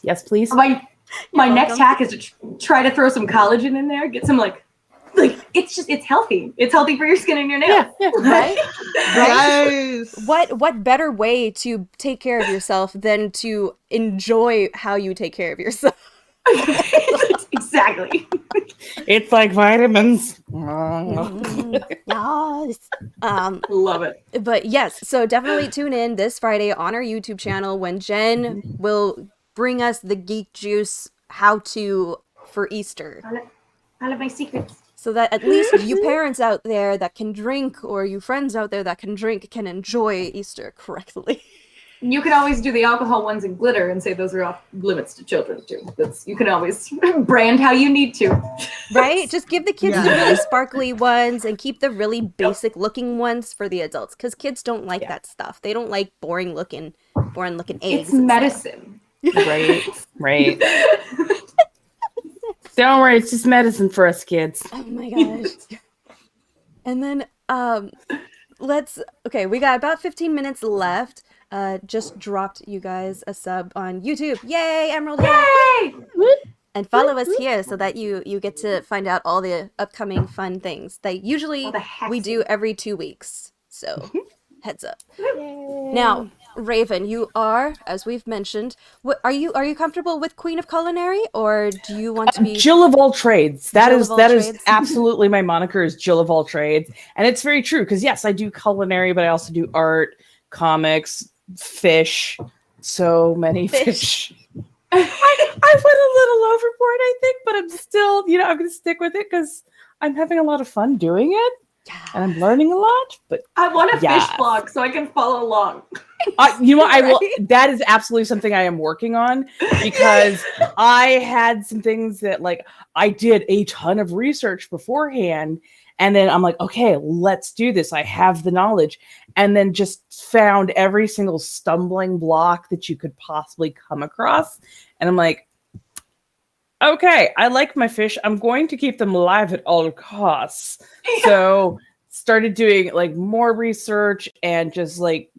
Yes, please. My You're next welcome. hack is to try to throw some collagen in there. Get some like it's healthy. It's healthy for your skin and your nails. Yeah. right? Yes. What better way to take care of yourself than to enjoy how you take care of yourself? Exactly. It's like vitamins. Yes. Love it. But yes, so definitely tune in this Friday on our YouTube channel when Jen will bring us the geek juice how to for Easter. All of my secrets. So that at least you parents out there that can drink, or you friends out there that can drink, can enjoy Easter correctly. You can always do the alcohol ones in glitter and say those are off limits to children too. You can always brand how you need to. Right? Just give the kids the Yeah. really sparkly ones and keep the really basic looking ones for the adults, because kids don't like that stuff. They don't like boring looking eggs. It's and medicine. Right. Don't worry, it's just medicine for us kids. stuff. Oh my gosh. And then we got about 15 minutes left. Just dropped you guys a sub on YouTube. Yay, Emerald Hill! Yay! And follow us here so that you get to find out all the upcoming fun things that usually All the hacks. we do every 2 weeks. So heads up. Now, Raven, you are, as we've mentioned, are you comfortable with Queen of Culinary, or do you want to be Jill of all trades. That Jill is of all that is trades? absolutely my moniker is Jill of all trades, and it's very true because yes, I do culinary, but I also do art, comics, fish, so many fish. I went a little overboard, I think, but I'm still, I'm going to stick with it because I'm having a lot of fun doing it, and I'm learning a lot. But I want a Yes. fish blog so I can follow along. I will. Right? That is absolutely something I am working on because I had some things that I did a ton of research beforehand, and then I'm like, okay, let's do this. I have the knowledge, and then just found every single stumbling block that you could possibly come across, and I'm like, okay, I like my fish. I'm going to keep them alive at all costs. So started doing more research and just like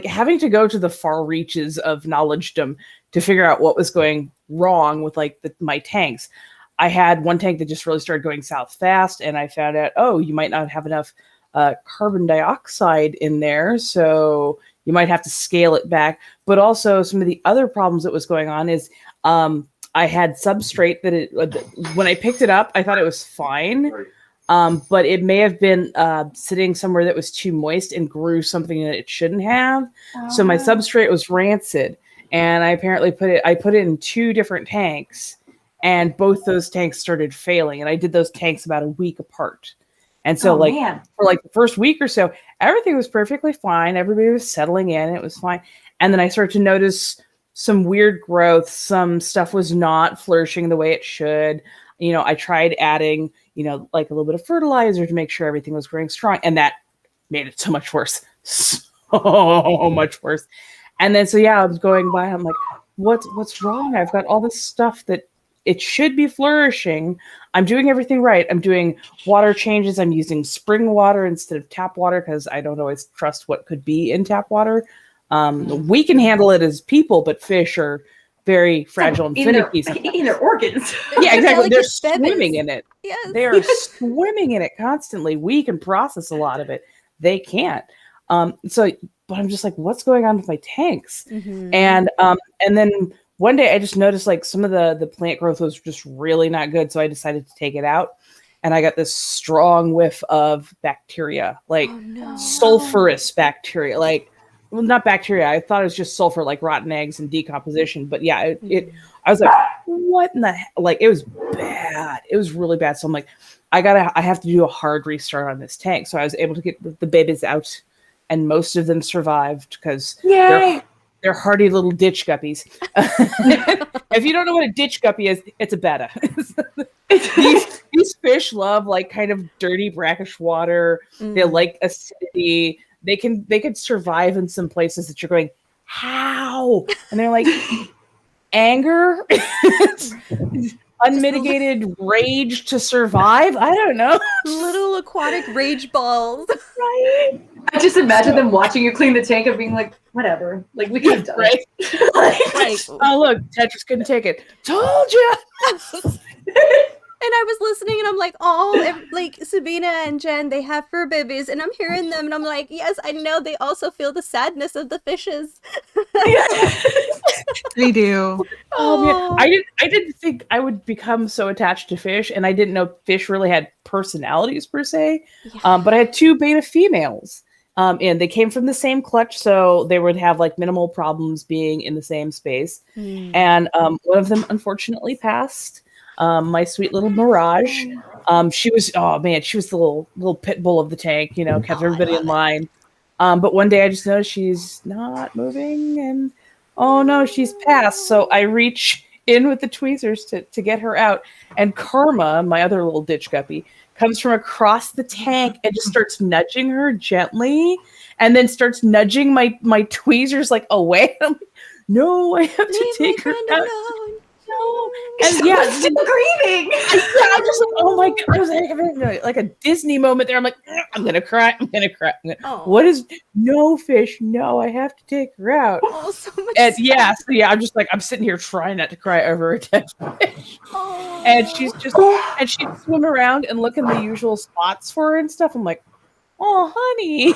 having to go to the far reaches of knowledgedom to figure out what was going wrong with my tanks. I had one tank that just really started going south fast, and I found out, you might not have enough carbon dioxide in there, so you might have to scale it back. But also some of the other problems that was going on is I had substrate that when I picked it up, I thought it was fine. But it may have been sitting somewhere that was too moist and grew something that it shouldn't have. So my substrate was rancid, and I apparently put it in 2 different tanks, and both those tanks started failing. And I did those tanks about a week apart. And so for the first week or so, everything was perfectly fine. Everybody was settling in. It was fine. And then I started to notice some weird growth. Some stuff was not flourishing the way it should. I tried adding, a little bit of fertilizer to make sure everything was growing strong. And that made it so much worse. So much worse. And then, I was going by, I'm like, what's wrong? I've got all this stuff that it should be flourishing. I'm doing everything right. I'm doing water changes. I'm using spring water instead of tap water because I don't always trust what could be in tap water. We can handle it as people, but fish are very fragile and finicky. In their organs. Yeah, exactly. They're Delicate feathers. swimming in it. Yes. They are swimming in it constantly. We can process a lot of it. They can't. But I'm just like, what's going on with my tanks? Mhm. And then one day I just noticed some of the plant growth was just really not good. So I decided to take it out, and I got this strong whiff of bacteria, sulfurous bacteria, well, not bacteria. I thought it was just sulfur, like rotten eggs and decomposition. But yeah, I was like, what in the heck? It was bad. It was really bad. So I'm like, I have to do a hard restart on this tank. So I was able to get the babies out, and most of them survived because they're hardy little ditch guppies. If you don't know what a ditch guppy is, it's a betta. these fish love like kind of dirty, brackish water. They like acidity. They could survive in some places that you're going, how? And they're like, anger, unmitigated rage to survive. I don't know. Little aquatic rage balls. Right. I just imagine them watching you clean the tank and being like, whatever. Like, we could have done Right. it. Like, Oh, look, Tetris couldn't take it. Told you. and I was listening and I'm like, oh, like Sabina and Jen, they have fur babies. And I'm hearing them and I'm like, yes, I know they also feel the sadness of the fishes. They do. Oh man, I didn't think I would become so attached to fish, and I didn't know fish really had personalities per se. Yeah. But I had 2 beta females, and they came from the same clutch, so they would have like minimal problems being in the same space. And one of them unfortunately passed. My sweet little Mirage. She was she was the little pit bull of the tank, you know, kept everybody in line. But one day I just noticed she's not moving, and oh no, she's passed. So I reach in with the tweezers to get her out. And Karma, my other little ditch guppy, comes from across the tank and just starts nudging her gently, and then starts nudging my tweezers like away. I'm like, no, I have to take her out. No. And yeah, still grieving. I'm just like, oh my god, I was having like a Disney moment there. I'm like, I'm gonna cry. What is no fish? No, I have to take her out. Oh, so much. And yeah, I'm just like, I'm sitting here trying not to cry over a dead fish. Oh. And she'd swim around and look in the usual spots for her and stuff. I'm like, oh honey.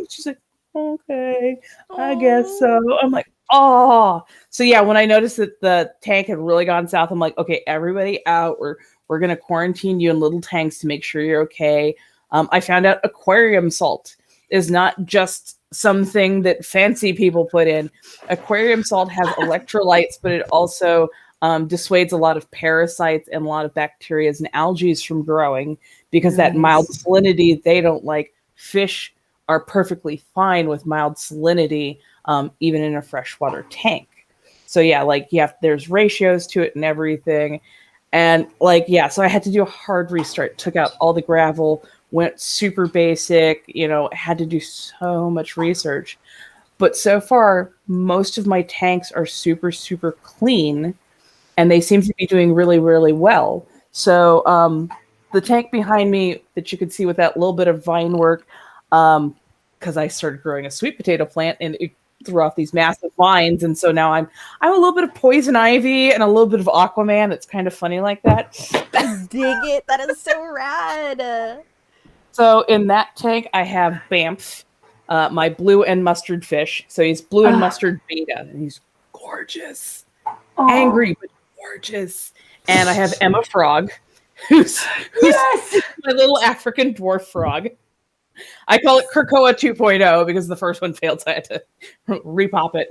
She's like, okay, I guess so. I'm like, oh. So yeah, when I noticed that the tank had really gone south, I'm like, okay, everybody out. We're gonna quarantine you in little tanks to make sure you're okay. I found out aquarium salt is not just something that fancy people put in. Aquarium salt has electrolytes, but it also dissuades a lot of parasites and a lot of bacteria and algae from growing, because that mild salinity they don't like. Fish are perfectly fine with mild salinity, even in a freshwater tank. So yeah, like there's ratios to it and everything. And like, yeah, so I had to do a hard restart, took out all the gravel, went super basic, you know, had to do so much research. But so far, most of my tanks are super, super clean, and they seem to be doing really, really well. So the tank behind me that you could see with that little bit of vine work, because I started growing a sweet potato plant and it threw off these massive vines, and so now I'm a little bit of poison ivy and a little bit of Aquaman. It's kind of funny like that. I dig it. That is so rad. So in that tank, I have Bamf, my blue and mustard fish. So he's blue and mustard beta, and he's gorgeous, angry but gorgeous. And I have Emma Frog, who's my little African dwarf frog. I call it Krakoa 2.0 because the first one failed, so I had to repop it.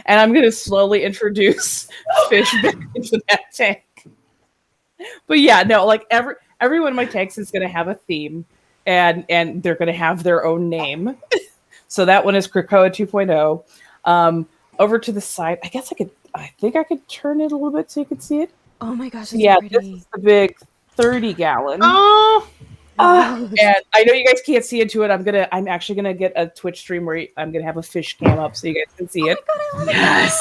And I'm going to slowly introduce fish back into that tank. But yeah, no, like every one of my tanks is going to have a theme, and they're going to have their own name. So that one is Krakoa 2.0. Over to the side, I think I could turn it a little bit so you can see it. Oh my gosh, Yeah, pretty. this is the big 30-gallon. Oh. And I know you guys can't see into it. I'm actually gonna get a Twitch stream where I'm gonna have a fish cam up so you guys can see it. Yes.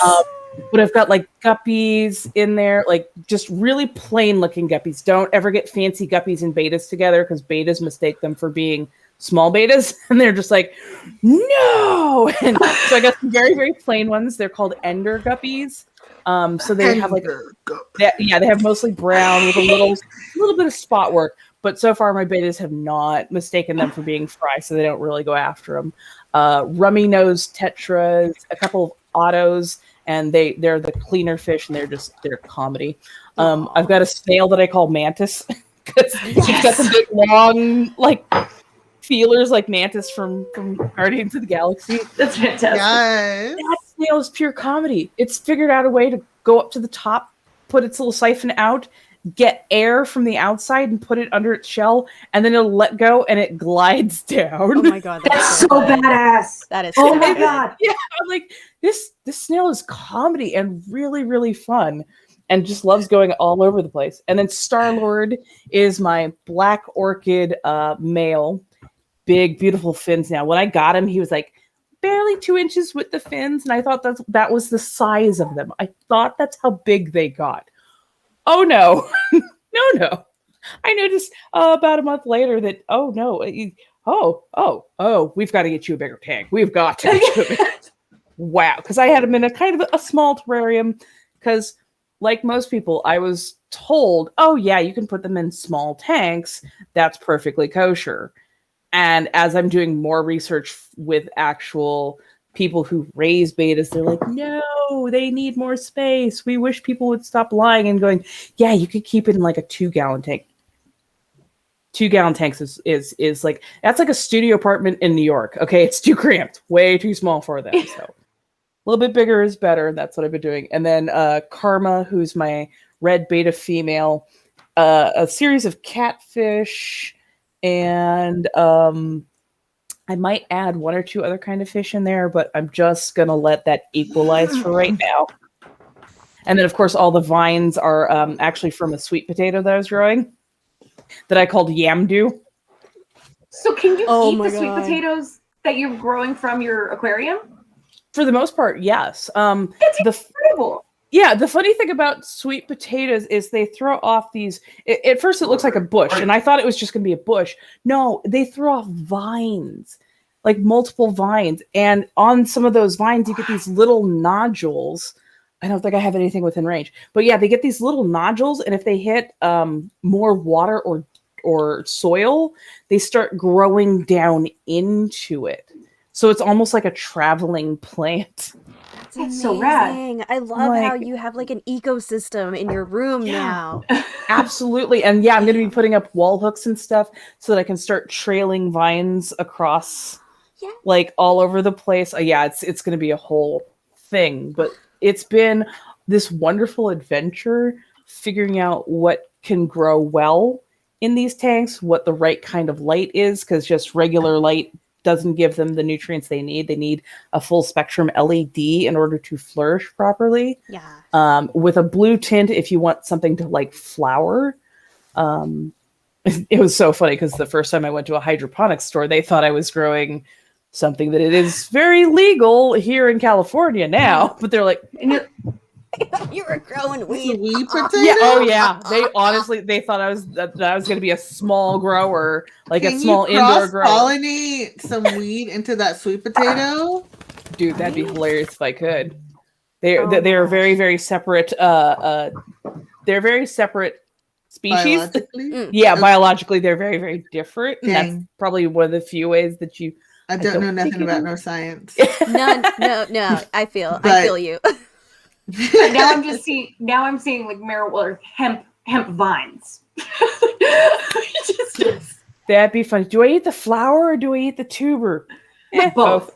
But I've got like guppies in there, like just really plain looking guppies. Don't ever get fancy guppies and betas together, because betas mistake them for being small betas, and they're just like, no. And so I got some very, very plain ones. They're called ender guppies. So they have like, they have mostly brown with a little bit of spot work. But so far, my betas have not mistaken them for being fry, so they don't really go after them. Rummy nose tetras, a couple of autos, and they're the cleaner fish, and they're comedy. I've got a snail that I call Mantis because she's got some big long like feelers like Mantis from Guardians of the Galaxy. That's fantastic. Yes. That snail is pure comedy. It's figured out a way to go up to the top, put its little siphon out, get air from the outside and put it under its shell, and then it'll let go and it glides down. Oh my god, That's so badass. That is. Oh so my good. god. Yeah, I'm like, this snail is comedy and really, really fun. and just loves going all over the place. And then Star-Lord is my black orchid male, big, beautiful fins. Now, when I got him, he was like barely 2 inches with the fins, and I thought that was the size of them. I thought that's how big they got. Oh no, no. I noticed about a month later that we've got to get you a bigger tank. We've got to get you a bigger wow, because I had him in a kind of a small terrarium. Because like most people, I was told, oh yeah, you can put them in small tanks. That's perfectly kosher. And as I'm doing more research with actual people who raise betas, they're like, no, they need more space. We wish people would stop lying and going, yeah, you could keep it in like a 2-gallon tank. 2-gallon tanks is like, that's like a studio apartment in New York. Okay, it's too cramped, way too small for them. So a little bit bigger is better. And that's what I've been doing. And then Karma, who's my red beta female, a series of catfish, and I might add 1 or 2 other kind of fish in there, but I'm just going to let that equalize for right now. And then, of course, all the vines are actually from a sweet potato that I was growing that I called Yamdu. So can you eat the sweet potatoes that you're growing from your aquarium? For the most part, yes. That's incredible. Yeah, the funny thing about sweet potatoes is they throw off these. At first, it looks like a bush, and I thought it was just going to be a bush. No, they throw off vines, like multiple vines. And on some of those vines, you get these little nodules. I don't think I have anything within range. But yeah, they get these little nodules, and if they hit more water or soil, they start growing down into it. So it's almost like a traveling plant. That's so rad. I love how you have like an ecosystem in your room now. Absolutely. And yeah, I'm going to be putting up wall hooks and stuff so that I can start trailing vines across like all over the place. Yeah, it's going to be a whole thing, but it's been this wonderful adventure figuring out what can grow well in these tanks, what the right kind of light is, because just regular light doesn't give them the nutrients they need. They need a full spectrum LED in order to flourish properly. Yeah. With a blue tint, if you want something to like flower. It was so funny because the first time I went to a hydroponics store, they thought I was growing something that it is very legal here in California now. But they're like, you were growing weed. Sweet potato? yeah, oh yeah. They thought I was going to be a small grower, like a small indoor grower. Pollinate some weed into that sweet potato, dude. That'd be hilarious if I could. They are very, very separate. They're very separate species. Biologically? Yeah, biologically they're very, very different. And Dang. that's probably one of the few ways that you. I don't know nothing about no science. No. I feel you. Now I'm seeing like marijuana hemp vines. That'd be fun. Do I eat the flower or do I eat the tuber? Both.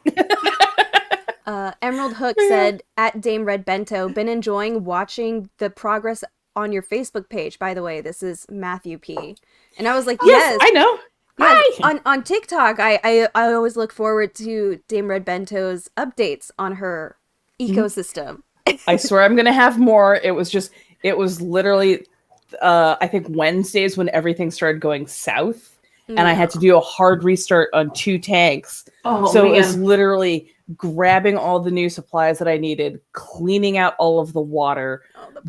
Emerald Hook said, at Dame Red Bento, been enjoying watching the progress on your Facebook page. By the way, this is Matthew P. And I was like, yes, I know. Yes. Hi. On TikTok, I always look forward to Dame Red Bento's updates on her ecosystem. I swear I'm gonna have more. It was literally I think Wednesdays when everything started going south, and I had to do a hard restart on 2 tanks. So it was literally grabbing all the new supplies that I needed, cleaning out all of the water,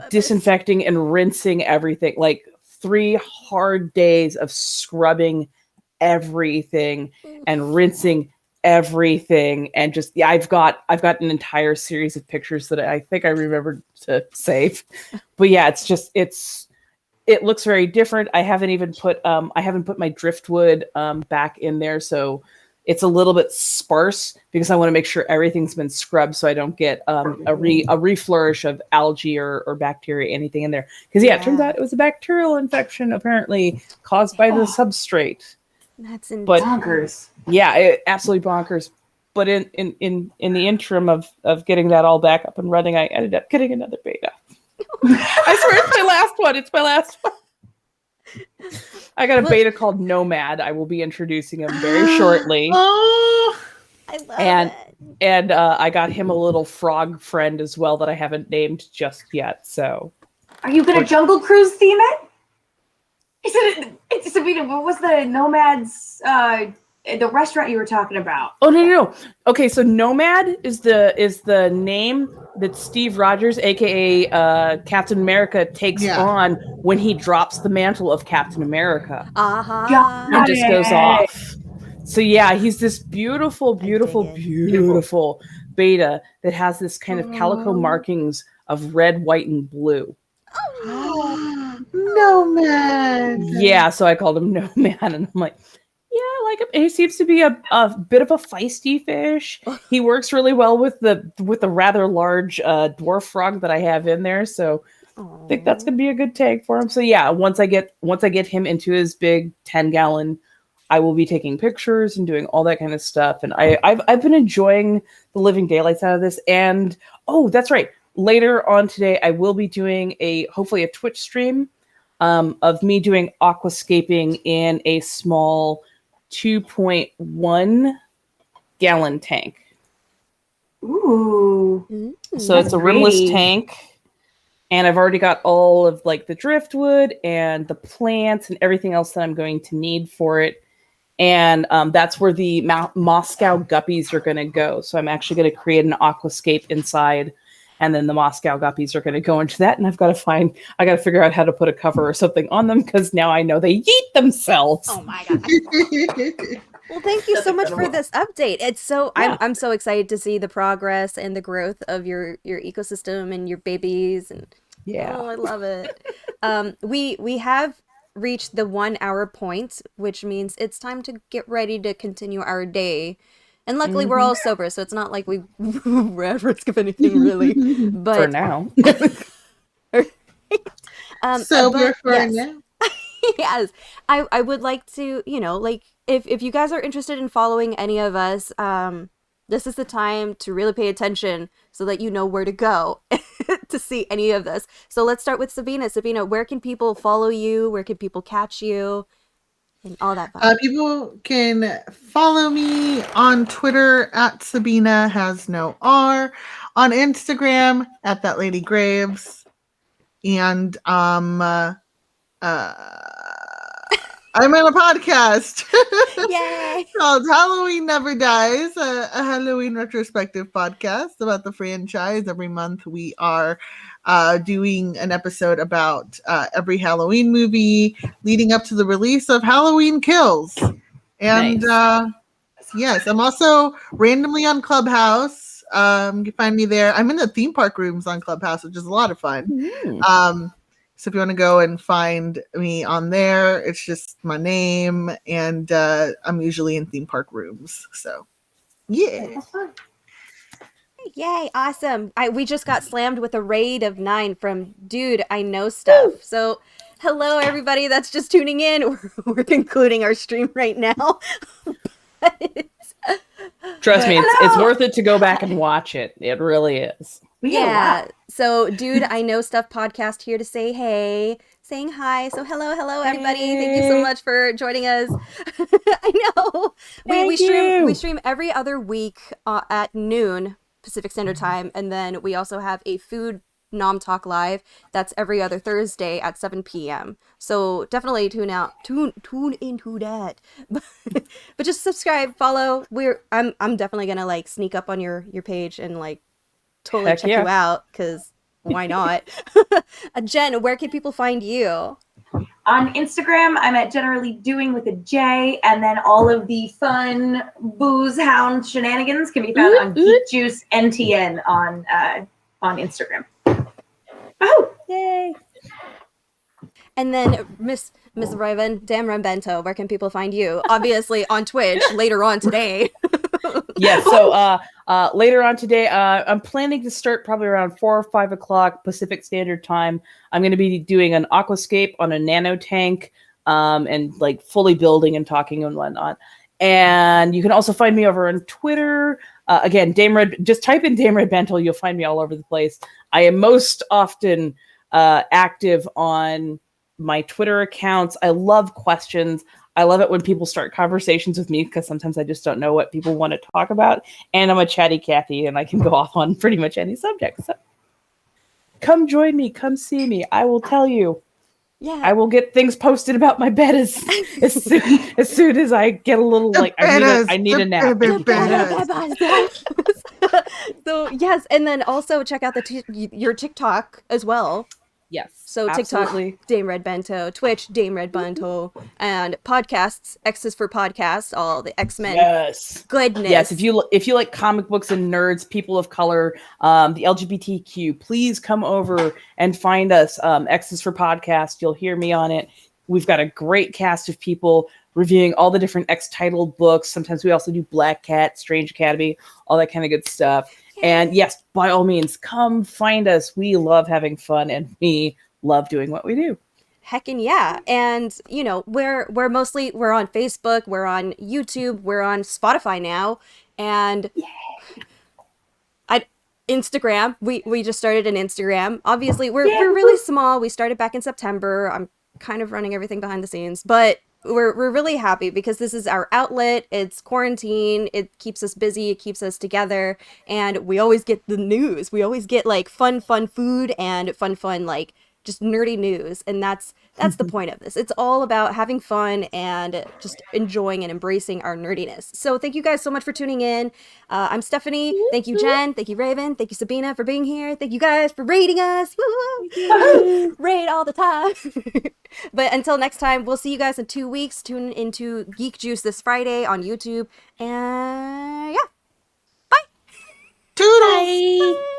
disinfecting and rinsing everything. Like 3 hard days of scrubbing everything and rinsing everything, and just I've got an entire series of pictures that I think I remembered to save. But yeah, it looks very different. I haven't even put my driftwood back in there, so it's a little bit sparse because I want to make sure everything's been scrubbed so I don't get a reflourish of algae or bacteria, anything in there. Because it turns out it was a bacterial infection apparently caused by the substrate. That's bonkers. Yeah, absolutely bonkers. But in the interim of getting that all back up and running, I ended up getting another beta. I swear it's my last one. It's my last one. I got a beta called Nomad. I will be introducing him very shortly. Oh, I love it. And I got him a little frog friend as well that I haven't named just yet. So Are you gonna Jungle Cruise theme it? It's Sabina. What was the Nomads? The restaurant you were talking about? Oh no. Okay, so Nomad is the name that Steve Rogers, aka Captain America, takes on when he drops the mantle of Captain America. And just goes off. So yeah, he's this beautiful beta that has this kind of calico markings of red, white, and blue. Nomad. Yeah, so I called him Nomad, and I'm like, yeah, I like him. He seems to be a bit of a feisty fish. He works really well with the rather large dwarf frog that I have in there, so I think that's gonna be a good tag for him. So yeah, once I get him into his big 10-gallon, I will be taking pictures and doing all that kind of stuff. And I've been enjoying the living daylights out of this. And oh, that's right. Later on today, I will be doing hopefully a Twitch stream of me doing aquascaping in a small 2.1 gallon tank. Ooh. So it's a rimless tank. And I've already got all of like the driftwood and the plants and everything else that I'm going to need for it. And that's where the Moscow guppies are going to go. So I'm actually going to create an aquascape inside, and then the Moscow guppies are going to go into that. And I got to figure out how to put a cover or something on them, because now I know they yeet themselves. Oh my god! Well, thank you so much for this update. It's so I'm so excited to see the progress and the growth of your ecosystem and your babies, and I love it. We have reached the 1 hour point, which means it's time to get ready to continue our day. And luckily we're all sober, so it's not like we're at risk of anything really. But for now. Sober for now. Yes. I would like to, like if you guys are interested in following any of us, this is the time to really pay attention so that you know where to go to see any of this. So let's start with Sabina. Sabina, where can people follow you? Where can people catch you? And all that fun. People can follow me on Twitter at Sabina has no R, on Instagram at that lady Graves, and I'm in a podcast called Halloween Never Dies, a Halloween retrospective podcast about the franchise. Every month we are doing an episode about every Halloween movie leading up to the release of Halloween Kills. And yes, I'm also randomly on Clubhouse. You can find me there. I'm in the theme park rooms on Clubhouse, which is a lot of fun. So if you want to go and find me on there, it's just my name, and I'm usually in theme park rooms. So, yeah. Yay, awesome. We just got slammed with a raid of 9 from Dude, I Know Stuff. So, hello, everybody that's just tuning in. We're concluding our stream right now. Trust me, it's worth it to go back and watch it. It really is. Yeah. So, Dude, I Know Stuff podcast here to say hey, saying hi. So, hello, everybody. Hey. Thank you so much for joining us. I know. We stream every other week at noon Pacific Standard Time, and then we also have a food Nom Talk live that's every other Thursday at 7 p.m. So definitely tune into that. But just subscribe, follow. I'm definitely gonna like sneak up on your page and like totally check you out, because why not? Jen, where can people find you? On Instagram, I'm at Generally Doing with a J, and then all of the fun booze hound shenanigans can be found on Geek Juice NTN on Instagram. Oh, yay! And then Miss Ramvento, where can people find you? Obviously on Twitch later on today. Yes. So later on today, I'm planning to start probably around 4 or 5 o'clock Pacific Standard Time. I'm going to be doing an aquascape on a nano tank, and like fully building and talking and whatnot. And you can also find me over on Twitter. Again, Dame Red. Just type in Dame Red Bentel. You'll find me all over the place. I am most often active on my Twitter accounts. I love questions. I love it when people start conversations with me, because sometimes I just don't know what people want to talk about. And I'm a chatty Cathy, and I can go off on pretty much any subject. So. come join me. Come see me. I will tell you. Yeah. I will get things posted about my bed as soon as I get a little like I need a nap. So yes, and then also check out your TikTok as well. Yes. So absolutely. TikTok, Dame Red Bento, Twitch, Dame Red Bento, and podcasts, X's for podcasts, all the X-Men. Yes. Goodness. Yes. If you like comic books and nerds, people of color, the LGBTQ, please come over and find us. X's for podcast. You'll hear me on it. We've got a great cast of people reviewing all the different X-titled books. Sometimes we also do Black Cat, Strange Academy, all that kind of good stuff. And yes, by all means, come find us. We love having fun and we love doing what we do. Heckin' yeah. And you know, we're on Facebook, we're on YouTube, we're on Spotify now, and Instagram. We just started an Instagram. Obviously, we're really small. We started back in September. I'm kind of running everything behind the scenes, but we're really happy because this is our outlet. It's quarantine. It keeps us busy. It keeps us together, and we always get the news. We always get like fun food and fun like just nerdy news, and that's the point of this. It's all about having fun and just enjoying and embracing our nerdiness. So thank you guys so much for tuning in. I'm Stephanie. Thank you, Jen. Thank you, Raven. Thank you, Sabina, for being here. Thank you guys for rating us. Woo! Rate all the time. But until next time, we'll see you guys in 2 weeks. Tune into Geek Juice this Friday on YouTube. And yeah. Bye. Toodles. Bye.